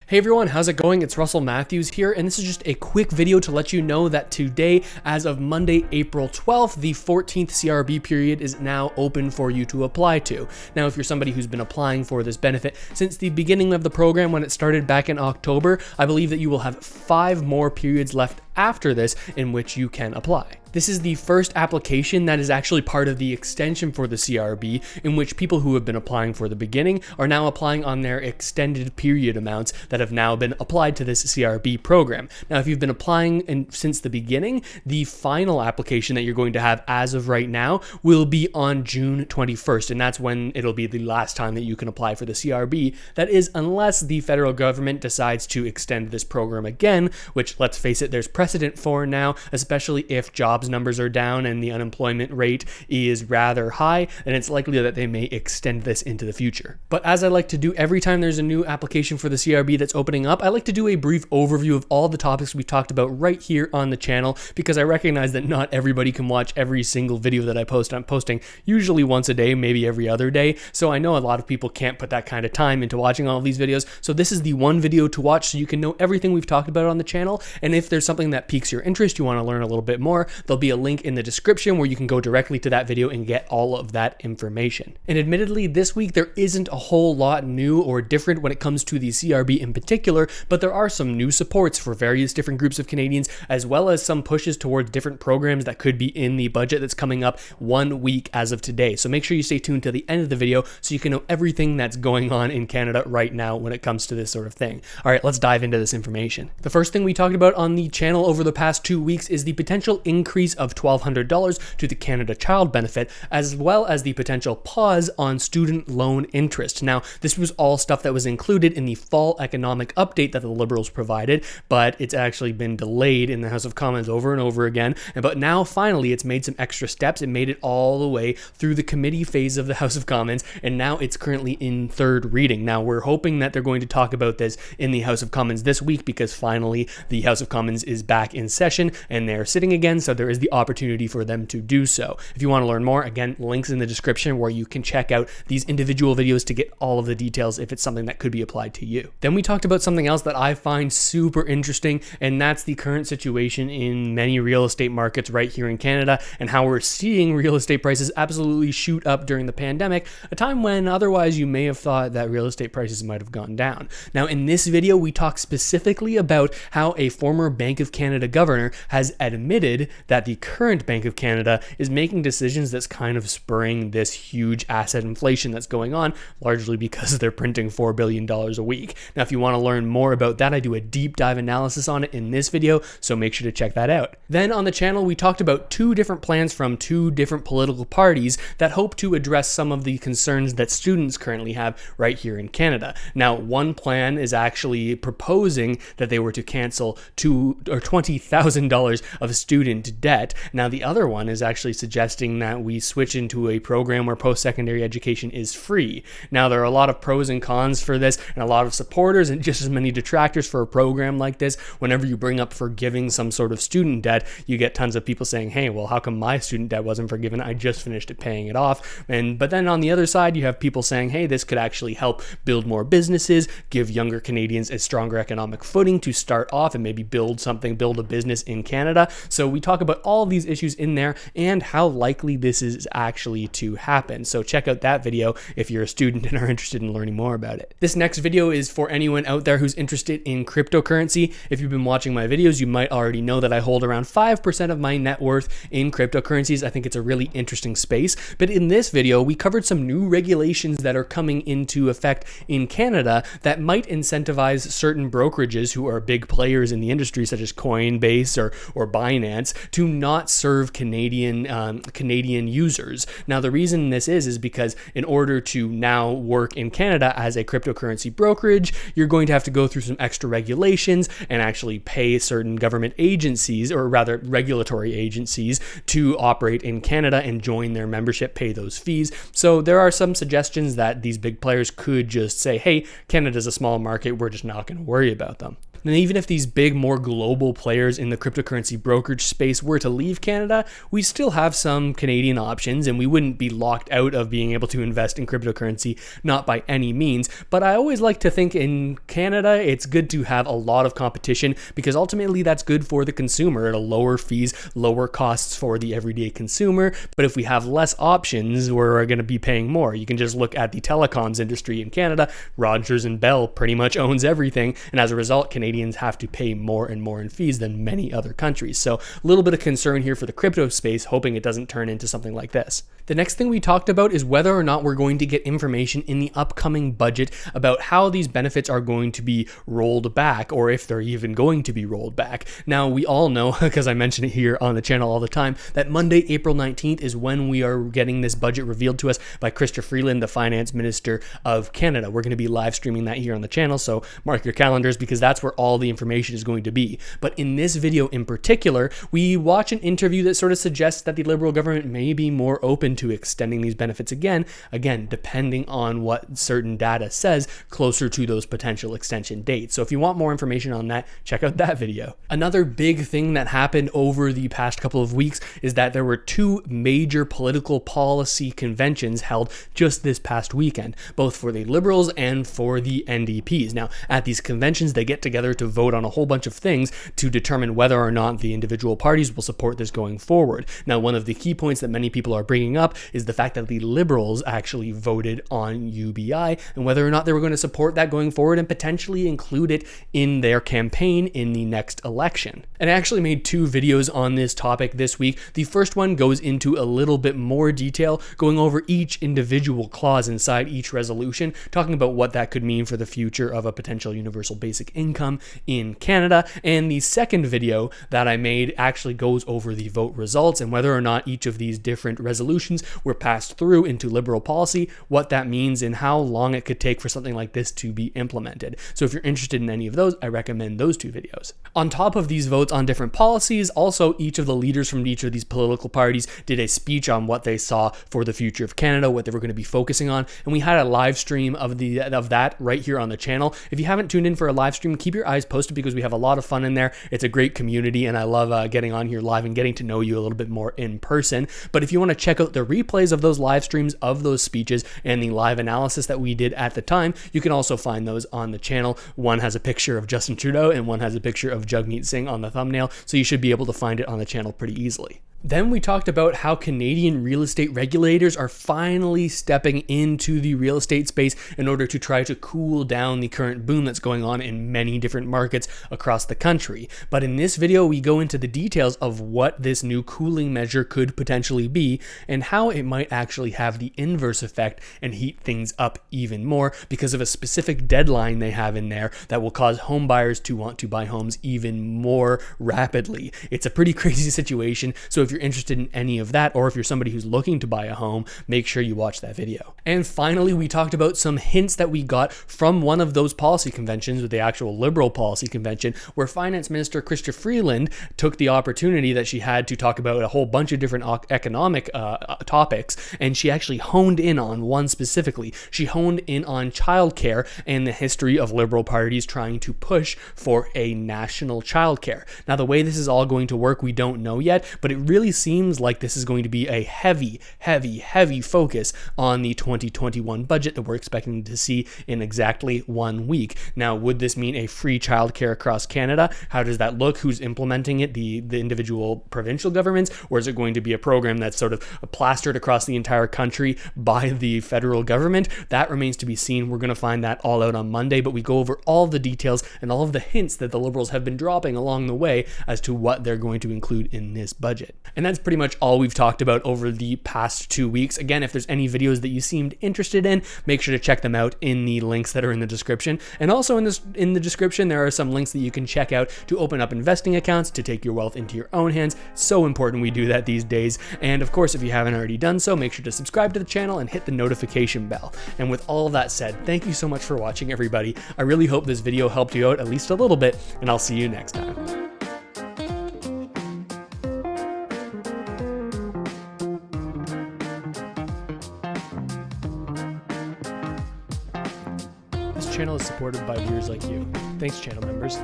Hey everyone, how's it going? It's Russell Matthews here, and this is just a quick video to let you know that today, as of Monday, April 12th, the 14th CRB period is now open for you to apply to. Now, if you're somebody who's been applying for this benefit since the beginning of the program when it started back in October, I believe that you will have 5 more periods left after this in which you can apply. This is the first application that is actually part of the extension for the CRB, in which people who have been applying for the beginning are now applying on their extended period amounts that have now been applied to this CRB program. Now, if you've been applying since the beginning, the final application that you're going to have as of right now will be on June 21st, and that's when it'll be the last time that you can apply for the CRB. That is, unless the federal government decides to extend this program again, which, let's face it, there's precedent for now, especially if jobs numbers are down and the unemployment rate is rather high, then it's likely that they may extend this into the future. But as I like to do every time there's a new application for the CRB that's opening up, I like to do a brief overview of all the topics we've talked about right here on the channel, because I recognize that not everybody can watch every single video that I post. I'm posting usually once a day, maybe every other day, so I know a lot of people can't put that kind of time into watching all of these videos, so this is the one video to watch so you can know everything we've talked about on the channel. And if there's something that piques your interest, you want to learn a little bit more, there'll be a link in the description where you can go directly to that video and get all of that information. And admittedly, this week there isn't a whole lot new or different when it comes to the CRB in particular, but there are some new supports for various different groups of Canadians, as well as some pushes towards different programs that could be in the budget that's coming up 1 week as of today. So make sure you stay tuned to the end of the video so you can know everything that's going on in Canada right now when it comes to this sort of thing. All right, let's dive into this information. The first thing we talked about on the channel over the past 2 weeks is the potential increase of $1,200 to the Canada Child Benefit, as well as the potential pause on student loan interest. Now, this was all stuff that was included in the fall economic update that the Liberals provided, but it's actually been delayed in the House of Commons over and over again. But now, finally, it's made some extra steps. It made it all the way through the committee phase of the House of Commons, and now it's currently in third reading. Now, we're hoping that they're going to talk about this in the House of Commons this week, because finally the House of Commons is back in session and they're sitting again, so there is the opportunity for them to do so. If you want to learn more, again, links in the description where you can check out these individual videos to get all of the details if it's something that could be applied to you. Then we talked about something else that I find super interesting, and that's the current situation in many real estate markets right here in Canada, and how we're seeing real estate prices absolutely shoot up during the pandemic, a time when otherwise you may have thought that real estate prices might have gone down. Now, in this video, we talk specifically about how a former Bank of Canada governor has admitted that the current Bank of Canada is making decisions that's kind of spurring this huge asset inflation that's going on, largely because they're printing $4 billion a week. Now, if you want to learn more about that, I do a deep dive analysis on it in this video, so make sure to check that out. Then on the channel, we talked about 2 different plans from 2 different political parties that hope to address some of the concerns that students currently have right here in Canada. Now, one plan is actually proposing that they were to cancel $20,000 of student debt. Now, the other one is actually suggesting that we switch into a program where post-secondary education is free. Now, there are a lot of pros and cons for this, and a lot of supporters and just as many detractors for a program like this. Whenever you bring up forgiving some sort of student debt, you get tons of people saying, hey, well, how come my student debt wasn't forgiven? I just finished paying it off. But then on the other side, you have people saying, hey, this could actually help build more businesses, give younger Canadians a stronger economic footing to start off and maybe build a business in Canada. So we talk about all of these issues in there and how likely this is actually to happen. So check out that video if you're a student and are interested in learning more about it. This next video is for anyone out there who's interested in cryptocurrency. If you've been watching my videos, you might already know that I hold around 5% of my net worth in cryptocurrencies. I think it's a really interesting space. But in this video, we covered some new regulations that are coming into effect in Canada that might incentivize certain brokerages who are big players in the industry, such as Coinbase or Binance, to not serve Canadian users. Now, the reason this is because in order to now work in Canada as a cryptocurrency brokerage, you're going to have to go through some extra regulations and actually pay certain government agencies, or rather regulatory agencies, to operate in Canada and join their membership, pay those fees. So there are some suggestions that these big players could just say, hey, Canada's a small market, we're just not going to worry about them. And even if these big, more global players in the cryptocurrency brokerage space were to leave Canada, we still have some Canadian options, and we wouldn't be locked out of being able to invest in cryptocurrency, not by any means. But I always like to think in Canada, it's good to have a lot of competition, because ultimately that's good for the consumer. It'll lower fees, lower costs for the everyday consumer. But if we have less options, we're going to be paying more. You can just look at the telecoms industry in Canada. Rogers and Bell pretty much owns everything, and as a result, Canadians have to pay more and more in fees than many other countries. So a little bit of concern here for the crypto space, hoping it doesn't turn into something like this. The next thing we talked about is whether or not we're going to get information in the upcoming budget about how these benefits are going to be rolled back, or if they're even going to be rolled back. Now, we all know, because I mention it here on the channel all the time, that Monday, April 19th is when we are getting this budget revealed to us by Chrystia Freeland, the Finance Minister of Canada. We're going to be live streaming that here on the channel, so mark your calendars, because that's where all the information is going to be. But in this video in particular, we watch an interview that sort of suggests that the Liberal government may be more open to extending these benefits again, depending on what certain data says, closer to those potential extension dates. So if you want more information on that, check out that video. Another big thing that happened over the past couple of weeks is that there were two major political policy conventions held just this past weekend, both for the Liberals and for the NDPs. Now, at these conventions, they get together to vote on a whole bunch of things to determine whether or not the individual parties will support this going forward. Now, one of the key points that many people are bringing up is the fact that the Liberals actually voted on UBI and whether or not they were going to support that going forward and potentially include it in their campaign in the next election. And I actually made two videos on this topic this week. The first one goes into a little bit more detail, going over each individual clause inside each resolution, talking about what that could mean for the future of a potential universal basic income in Canada. And the second video that I made actually goes over the vote results and whether or not each of these different resolutions were passed through into Liberal policy, what that means, and how long it could take for something like this to be implemented. So if you're interested in any of those, I recommend those two videos. On top of these votes on different policies, also each of the leaders from each of these political parties did a speech on what they saw for the future of Canada, what they were going to be focusing on, and we had a live stream of that right here on the channel. If you haven't tuned in for a live stream, keep your eyes posted, because we have a lot of fun in there. It's a great community, and I love getting on here live and getting to know you a little bit more in person. But if you want to check out the replays of those live streams, of those speeches, and the live analysis that we did at the time, you can also find those on the channel. One has a picture of Justin Trudeau and one has a picture of Jagmeet Singh on the thumbnail, so you should be able to find it on the channel pretty easily. Then we talked about how Canadian real estate regulators are finally stepping into the real estate space in order to try to cool down the current boom that's going on in many different markets across the country. But in this video, we go into the details of what this new cooling measure could potentially be and how it might actually have the inverse effect and heat things up even more because of a specific deadline they have in there that will cause home buyers to want to buy homes even more rapidly. It's a pretty crazy situation. So if you're interested in any of that, or if you're somebody who's looking to buy a home, make sure you watch that video. And finally, we talked about some hints that we got from one of those policy conventions, with the actual Liberal policy convention, where Finance Minister Chrystia Freeland took the opportunity that she had to talk about a whole bunch of different economic topics, and she actually honed in on one specifically. She honed in on childcare and the history of Liberal parties trying to push for a national childcare. Now, the way this is all going to work, we don't know yet, but it really seems like this is going to be a heavy focus on the 2021 budget that we're expecting to see in exactly 1 week. Now, would this mean a free childcare across Canada? How does that look? Who's implementing it? The individual provincial governments? Or is it going to be a program that's sort of plastered across the entire country by the federal government? That remains to be seen. We're going to find that all out on Monday, but we go over all the details and all of the hints that the Liberals have been dropping along the way as to what they're going to include in this budget. And that's pretty much all we've talked about over the past 2 weeks. Again, if there's any videos that you seemed interested in, make sure to check them out in the links that are in the description. And also in the description, there are some links that you can check out to open up investing accounts, to take your wealth into your own hands. So important we do that these days. And of course, if you haven't already done so, make sure to subscribe to the channel and hit the notification bell. And with all of that said, thank you so much for watching, everybody. I really hope this video helped you out at least a little bit, and I'll see you next time. This channel is supported by viewers like you. Thanks, channel members.